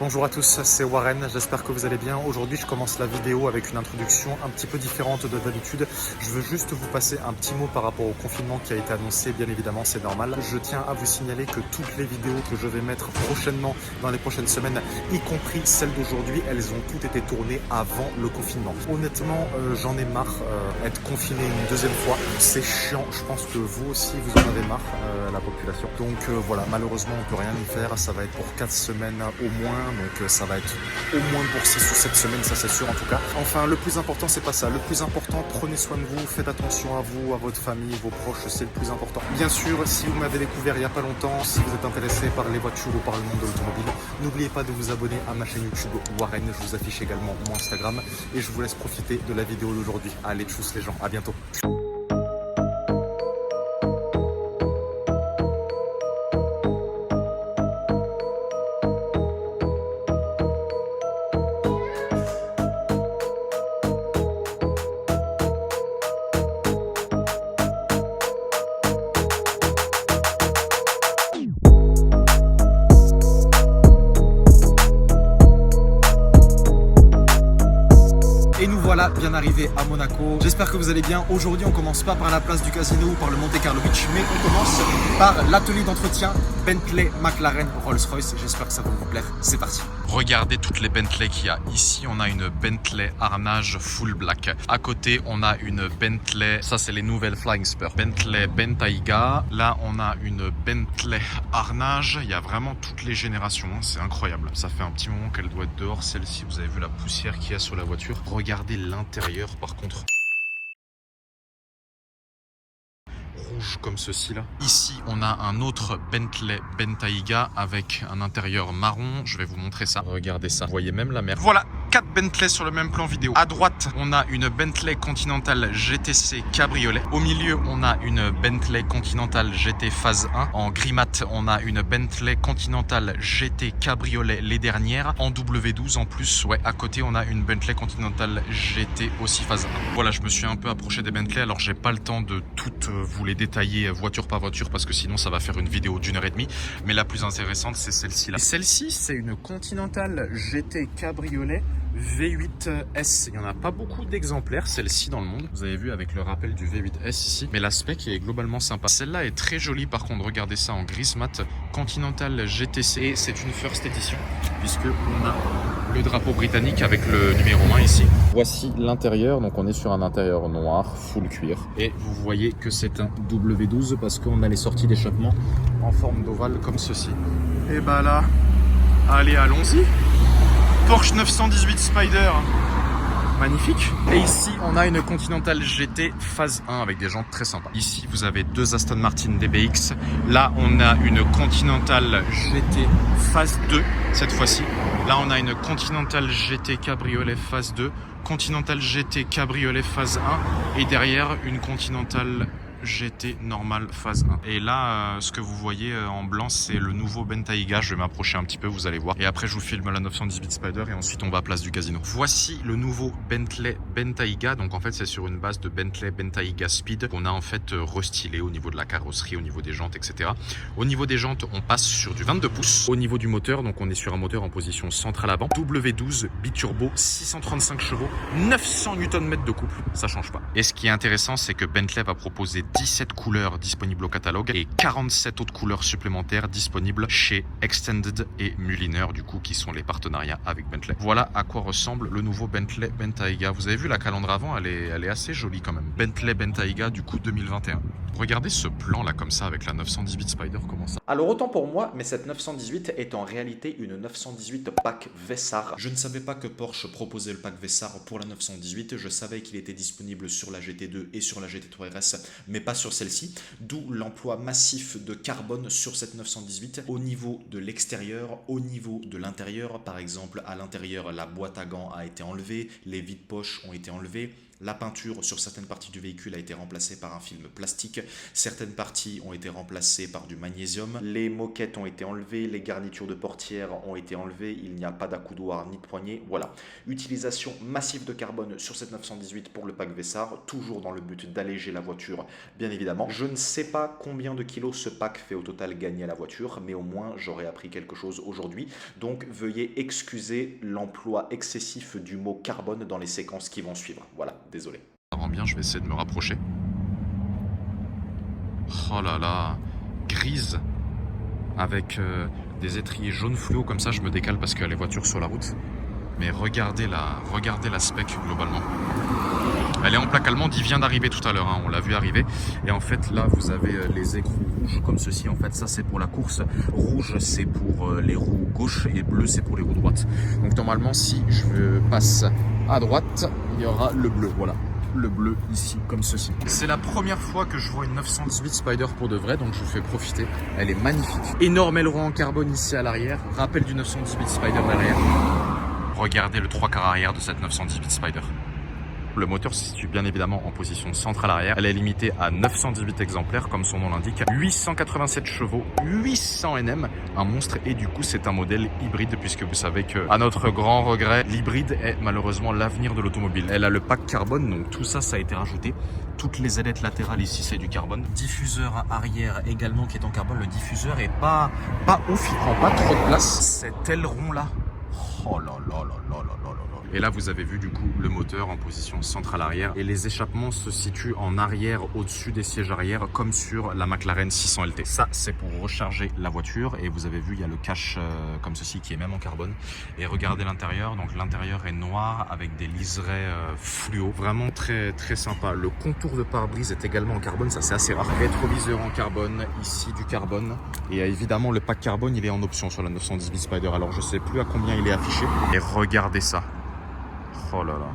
Bonjour à tous, c'est Warren, j'espère que vous allez bien. Aujourd'hui je commence la vidéo avec une introduction un petit peu différente de d'habitude. Je veux juste vous passer un petit mot par rapport au confinement qui a été annoncé, bien évidemment c'est normal. Je tiens à vous signaler que toutes les vidéos que je vais mettre prochainement, dans les prochaines semaines, y compris celles d'aujourd'hui, elles ont toutes été tournées avant le confinement. Honnêtement, j'en ai marre être confiné une deuxième fois. C'est chiant, je pense que vous aussi vous en avez marre, la population. Donc voilà, malheureusement on peut rien y faire, ça va être pour 4 semaines au moins. Donc ça va être au moins pour 6 ou 7 semaines, ça c'est sûr en tout cas. Enfin, le plus important, c'est pas ça. Le plus important, prenez soin de vous, faites attention à vous, à votre famille, vos proches, c'est le plus important. Bien sûr, si vous m'avez découvert il n'y a pas longtemps, si vous êtes intéressé par les voitures ou par le monde de l'automobile, n'oubliez pas de vous abonner à ma chaîne YouTube Warren. Je vous affiche également mon Instagram et je vous laisse profiter de la vidéo d'aujourd'hui. Allez, tchuss les gens, à bientôt. Et nous voilà bien arrivés à Monaco. J'espère que vous allez bien. Aujourd'hui, on commence pas par la place du casino ou par le Monte Carlo Beach, mais on commence par l'atelier d'entretien Bentley, McLaren, Rolls-Royce. J'espère que ça va vous plaire. C'est parti. Regardez toutes les Bentley qu'il y a. Ici, on a une Bentley Harnage full black. À côté, on a une Bentley, ça c'est les nouvelles Flying Spur. Bentley Bentayga. Là, on a une Bentley Harnage. Il y a vraiment toutes les générations. C'est incroyable. Ça fait un petit moment qu'elle doit être dehors. Celle-ci, vous avez vu la poussière qu'il y a sur la voiture. Regardez l'intérieur par contre. Rouge comme ceci là. Ici on a un autre Bentley Bentayga avec un intérieur marron. Je vais vous montrer ça. Regardez ça. Vous voyez même la mer. Voilà, 4 Bentley sur le même plan vidéo. À droite on a une Bentley Continental GTC Cabriolet. Au milieu on a une Bentley Continental GT Phase 1. En gris mat on a une Bentley Continental GT Cabriolet les dernières. En W12 en plus. Ouais, à côté on a une Bentley Continental GT aussi Phase 1. Voilà, je me suis un peu approché des Bentley. Alors j'ai pas le temps de toutes vous les détailler voiture par voiture parce que sinon ça va faire une vidéo d'1h30, mais la plus intéressante c'est celle-ci là. Celle-ci c'est une Continental GT Cabriolet V8S. Il n'y en a pas beaucoup d'exemplaires celle-ci dans le monde. Vous avez vu avec le rappel du V8S ici, mais l'aspect qui est globalement sympa. Celle-là est très jolie par contre, regardez ça en gris mat, Continental GTC, et c'est une first edition puisque on a le drapeau britannique avec le numéro 1 ici. Voici l'intérieur, donc on est sur un intérieur noir, full cuir. Et vous voyez que c'est un W12 parce qu'on a les sorties d'échappement en forme d'ovale comme ceci. Et bah là, allez, allons-y. Porsche 918 Spider, magnifique. Et ici, on a une Continental GT Phase 1 avec des jantes très sympas. Ici, vous avez deux Aston Martin DBX. Là, on a une Continental GT Phase 2 cette fois-ci. Là, on a une Continental GT Cabriolet Phase 2, Continental GT Cabriolet Phase 1 et derrière une Continental GT normal phase 1. Et là, ce que vous voyez en blanc, c'est le nouveau Bentayga. Je vais m'approcher un petit peu, vous allez voir. Et après, je vous filme la 918 Spider et ensuite on va à Place du Casino. Voici le nouveau Bentley Bentayga. Donc en fait, c'est sur une base de Bentley Bentayga Speed qu'on a en fait restylé au niveau de la carrosserie, au niveau des jantes, etc. Au niveau des jantes, on passe sur du 22 pouces. Au niveau du moteur, donc on est sur un moteur en position centrale avant. W12 biturbo, 635 chevaux, 900 Nm de couple. Ça change pas. Et ce qui est intéressant, c'est que Bentley va proposer 17 couleurs disponibles au catalogue et 47 autres couleurs supplémentaires disponibles chez Extended et Mulliner, du coup, qui sont les partenariats avec Bentley. Voilà à quoi ressemble le nouveau Bentley Bentayga. Vous avez vu la calandre avant, elle est assez jolie quand même. Bentley Bentayga, du coup, 2021. Regardez ce plan là comme ça avec la 918 Spider, comment ça. Alors autant pour moi, mais cette 918 est en réalité une 918 pack Vessar. Je ne savais pas que Porsche proposait le pack Vessar pour la 918, je savais qu'il était disponible sur la GT2 et sur la GT3 RS, mais pas sur celle-ci, d'où l'emploi massif de carbone sur cette 918 au niveau de l'extérieur, au niveau de l'intérieur. Par exemple, à l'intérieur, la boîte à gants a été enlevée, les vides-poches ont été enlevées, La peinture sur certaines parties du véhicule a été remplacée par un film plastique. Certaines parties ont été remplacées par du magnésium. Les moquettes ont été enlevées, les garnitures de portières ont été enlevées. Il n'y a pas d'accoudoir ni de poignée. Voilà. Utilisation massive de carbone sur cette 918 pour le pack Vessar, toujours dans le but d'alléger la voiture, bien évidemment. Je ne sais pas combien de kilos ce pack fait au total gagner à la voiture, mais au moins j'aurais appris quelque chose aujourd'hui. Donc veuillez excuser l'emploi excessif du mot carbone dans les séquences qui vont suivre. Voilà, désolé. Ça rend bien, je vais essayer de me rapprocher. Oh là là, grise, avec des étriers jaunes fluo, comme ça je me décale parce qu'il y a les voitures sur la route. Mais regardez la spec globalement. Elle est en plaque allemande, il vient d'arriver tout à l'heure, hein, on l'a vu arriver. Et en fait là vous avez les écrous rouges comme ceci, en fait ça c'est pour la course. Rouge c'est pour les roues gauche et bleu c'est pour les roues droites. Donc normalement si je passe à droite, il y aura le bleu, voilà. Le bleu ici comme ceci. C'est la première fois que je vois une 918 Spider pour de vrai, donc je vous fais profiter. Elle est magnifique. Énorme aileron en carbone ici à l'arrière. Rappel du 918 Spider derrière. Regardez le 3/4 arrière de cette 918 Spider. Le moteur se situe bien évidemment en position centrale arrière. Elle est limitée à 918 exemplaires comme son nom l'indique. 887 chevaux, 800 Nm, un monstre, et du coup c'est un modèle hybride puisque vous savez que, à notre grand regret, l'hybride est malheureusement l'avenir de l'automobile. Elle a le pack carbone, donc tout ça a été rajouté. Toutes les ailettes latérales ici c'est du carbone. Diffuseur arrière également qui est en carbone. Le diffuseur est pas ouf, il prend pas trop de place. Cet aileron là, oh là là là là là là là. Et là vous avez vu du coup le moteur en position centrale arrière, et les échappements se situent en arrière au-dessus des sièges arrière comme sur la McLaren 600 LT. Ça c'est pour recharger la voiture, et vous avez vu il y a le cache comme ceci qui est même en carbone. Et regardez l'intérieur, donc l'intérieur est noir avec des liserés fluo, vraiment très très sympa. Le contour de pare-brise est également en carbone, ça c'est assez rare. Rétroviseur en carbone, ici du carbone, et évidemment le pack carbone il est en option sur la 918 Spider, alors je sais plus à combien il est affiché. Et regardez ça. Oh là là.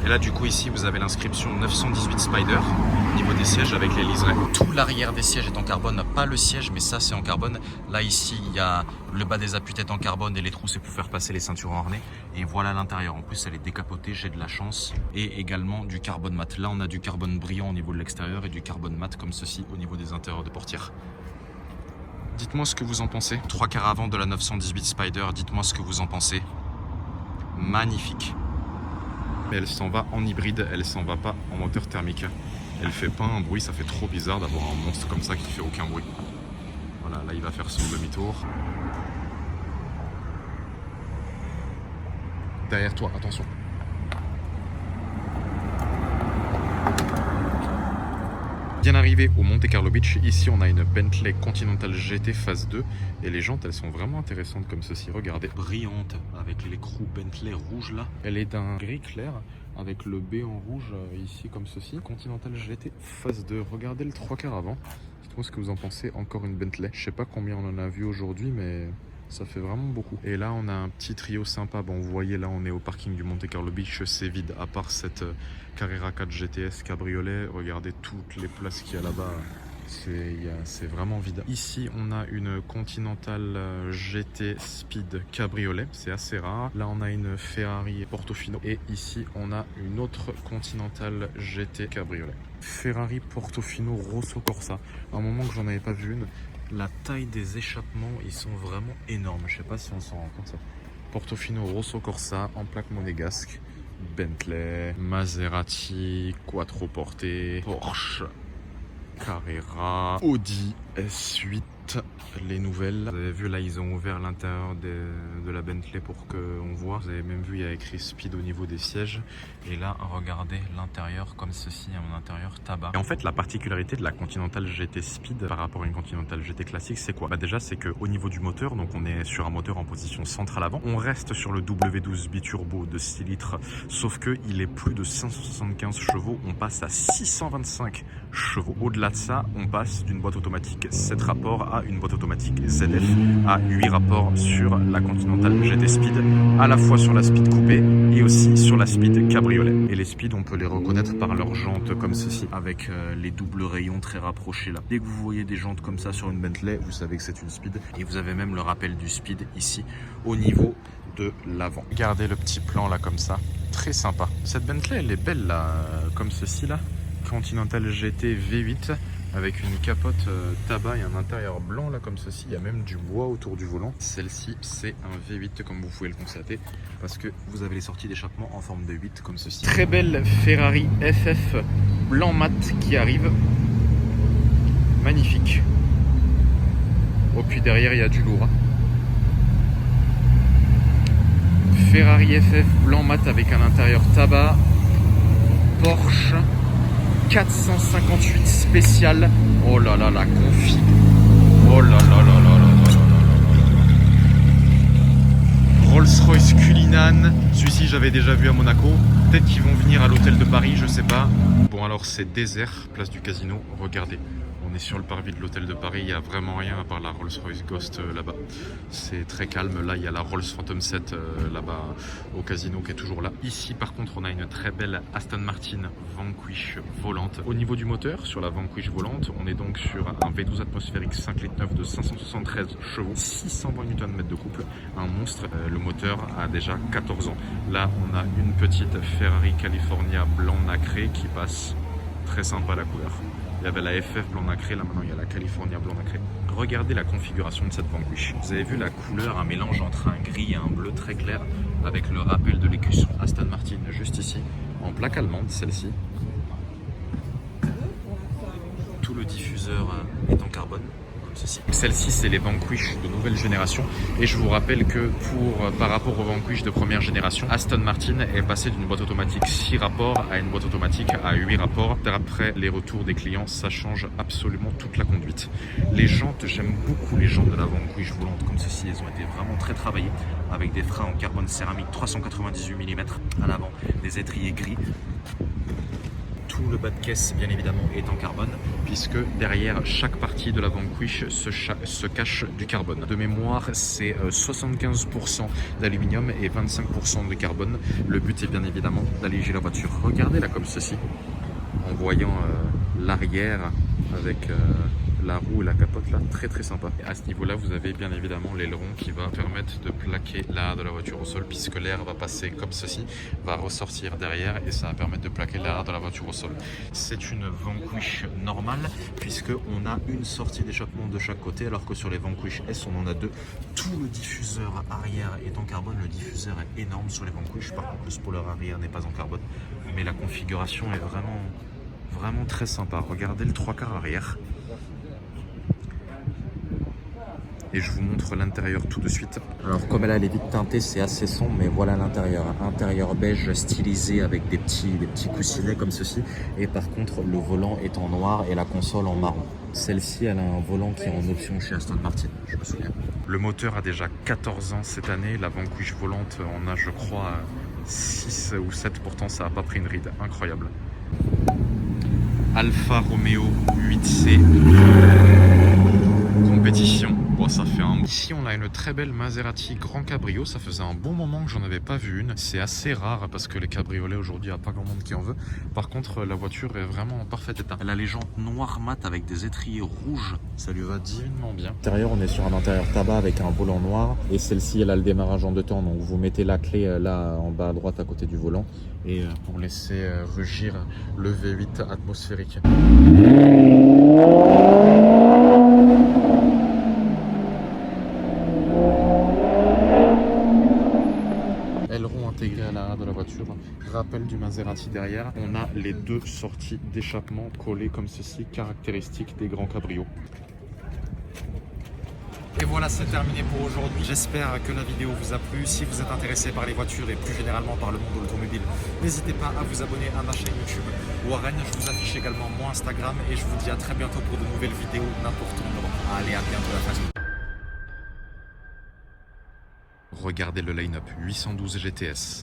Et là du coup ici vous avez l'inscription 918 Spider au niveau des sièges avec les liserés. Tout l'arrière des sièges est en carbone, pas le siège mais ça c'est en carbone. Là ici il y a le bas des appuis-têtes en carbone et les trous c'est pour faire passer les ceintures en harnais. Et voilà l'intérieur, en plus elle est décapotée, j'ai de la chance. Et également du carbone mat. Là on a du carbone brillant au niveau de l'extérieur et du carbone mat comme ceci au niveau des intérieurs de portières. Dites-moi ce que vous en pensez. 3/4 avant de la 918 Spider, dites-moi ce que vous en pensez. Magnifique. Mais elle s'en va en hybride, elle s'en va pas en moteur thermique. Elle fait pas un bruit, ça fait trop bizarre d'avoir un monstre comme ça qui fait aucun bruit. Voilà, là il va faire son demi-tour. Derrière toi, attention. Bien arrivé au Monte Carlo Beach, ici on a une Bentley Continental GT phase 2 et les jantes elles sont vraiment intéressantes comme ceci, regardez, brillante avec l'écrou Bentley rouge là. Elle est d'un gris clair avec le B en rouge ici comme ceci. Continental GT phase 2, regardez le 3/4 avant. Dites-moi ce que vous en pensez, encore une Bentley. Je sais pas combien on en a vu aujourd'hui mais ça fait vraiment beaucoup. Et là on a un petit trio sympa. Bon vous voyez là on est au parking du Monte Carlo Beach, c'est vide à part cette Carrera 4 GTS cabriolet. Regardez toutes les places qu'il y a là-bas, c'est vraiment vide. Ici on a une Continental GT Speed cabriolet, c'est assez rare. Là on a une Ferrari Portofino et ici on a une autre Continental GT cabriolet. Ferrari Portofino Rosso Corsa, à un moment que j'en avais pas vu une. La taille des échappements, ils sont vraiment énormes. Je sais pas si on s'en rend compte. Portofino Rosso Corsa en plaque monégasque. Bentley, Maserati, Quattroporte, Porsche, Carrera, Audi S8, les nouvelles. Vous avez vu là ils ont ouvert l'intérieur de la Bentley pour qu'on voit. Vous avez même vu il y a écrit Speed au niveau des sièges. Et là regardez l'intérieur comme ceci, un intérieur tabac. Et en fait la particularité de la Continental GT Speed par rapport à une Continental GT classique c'est quoi? Bah déjà c'est qu'au niveau du moteur, donc on est sur un moteur en position centrale avant. On reste sur le W12 biturbo de 6 litres, sauf que il est plus de 575 chevaux, on passe à 625 chevaux. Au-delà de ça, on passe d'une boîte automatique 7 rapports à une boîte automatique ZF à 8 rapports sur la Continental GT Speed, à la fois sur la Speed coupée et aussi sur la Speed cabriolet. Et les Speed, on peut les reconnaître par leurs jantes comme ceci, avec les doubles rayons très rapprochés là. Dès que vous voyez des jantes comme ça sur une Bentley, vous savez que c'est une Speed. Et vous avez même le rappel du Speed ici au niveau de l'avant. Regardez le petit plan là comme ça, très sympa. Cette Bentley elle est belle là, comme ceci là. Continental GT V8 avec une capote tabac et un intérieur blanc là comme ceci. Il y a même du bois autour du volant. Celle-ci c'est un V8 comme vous pouvez le constater parce que vous avez les sorties d'échappement en forme de 8 comme ceci. Très belle Ferrari FF blanc mat qui arrive. Magnifique. Oh puis derrière il y a du lourd. Ferrari FF blanc mat avec un intérieur tabac. Porsche 458 spécial. Oh là là, la config. Oh là là là là là là là. Rolls-Royce Cullinan. Celui-ci, j'avais déjà vu à Monaco. Peut-être qu'ils vont venir à l'hôtel de Paris, je sais pas. Bon, alors c'est désert, place du Casino. Regardez. On est sur le parvis de l'hôtel de Paris, il n'y a vraiment rien à part la Rolls-Royce Ghost là-bas. C'est très calme. Là, il y a la Rolls Phantom 7 là-bas au Casino qui est toujours là. Ici, par contre, on a une très belle Aston Martin Vanquish volante. Au niveau du moteur, sur la Vanquish volante, on est donc sur un V12 atmosphérique 5 litres 9 de 573 chevaux, 620 Nm de couple, un monstre. Le moteur a déjà 14 ans. Là, on a une petite Ferrari California blanc nacré qui passe. Très sympa la couleur. Il y avait la FF blanc nacré, là maintenant il y a la California blanc nacré. Regardez la configuration de cette Vanquish. Vous avez vu la couleur, un mélange entre un gris et un bleu très clair avec le rappel de l'écusson Aston Martin juste ici, en plaque allemande celle-ci. Tout le diffuseur est en carbone. Celle-ci c'est les Vanquish de nouvelle génération et je vous rappelle que par rapport aux Vanquish de première génération, Aston Martin est passé d'une boîte automatique 6 rapports à une boîte automatique à 8 rapports. Après les retours des clients, ça change absolument toute la conduite. Les jantes, j'aime beaucoup les jantes de la Vanquish volante comme ceci, elles ont été vraiment très travaillées avec des freins en carbone céramique 398 mm à l'avant, des étriers gris. Tout le bas de caisse, bien évidemment, est en carbone, puisque derrière chaque partie de la Vanquish se cache du carbone. De mémoire, c'est 75% d'aluminium et 25% de carbone. Le but est bien évidemment d'alléger la voiture. Regardez là comme ceci, en voyant l'arrière avec la roue et la capote là, très très sympa. Et à ce niveau là, vous avez bien évidemment l'aileron qui va permettre de plaquer l'arrière de la voiture au sol, puisque l'air va passer comme ceci, va ressortir derrière et ça va permettre de plaquer l'arrière de la voiture au sol. C'est une Vanquish normale, puisque on a une sortie d'échappement de chaque côté, alors que sur les Vanquish S on en a deux. Tout le diffuseur arrière est en carbone, le diffuseur est énorme sur les Vanquish, par contre le spoiler arrière n'est pas en carbone, mais la configuration est vraiment très sympa. Regardez le 3/4 arrière. Et je vous montre l'intérieur tout de suite. Alors comme elle est vite teintée, c'est assez sombre, mais voilà l'intérieur. Intérieur beige stylisé avec des petits coussinets comme ceci. Et par contre, le volant est en noir et la console en marron. Celle-ci, elle a un volant qui est en option chez Aston Martin, je me souviens. Le moteur a déjà 14 ans cette année. La Vanquish volante en a, je crois, 6 ou 7. Pourtant, ça n'a pas pris une ride. Incroyable. Alfa Romeo 8C. Compétition. Bon, ça fait un... Ici, on a une très belle Maserati Grand Cabrio. Ça faisait un bon moment que j'en avais pas vu une. C'est assez rare parce que les cabriolets aujourd'hui, il n'y a pas grand monde qui en veut. Par contre, la voiture est vraiment en parfait état. Elle a les jantes noires mat avec des étriers rouges. Ça lui va divinement bien. Intérieur, on est sur un intérieur tabac avec un volant noir. Et celle-ci, elle a le démarrage en 2 temps. Donc, vous mettez la clé là en bas à droite à côté du volant. Et pour laisser rugir le V8 atmosphérique. Aileron intégré à l'arrière de la voiture, rappel du Maserati derrière. On a les 2 sorties d'échappement collées comme ceci, caractéristiques des grands cabrios. Et voilà, c'est terminé pour aujourd'hui. J'espère que la vidéo vous a plu. Si vous êtes intéressé par les voitures et plus généralement par le monde de l'automobile, n'hésitez pas à vous abonner à ma chaîne YouTube Warren. Je vous affiche également mon Instagram et je vous dis à très bientôt pour de nouvelles vidéos n'importe où en Europe. Allez, à bientôt la fin. Regardez le line-up 812 GTS.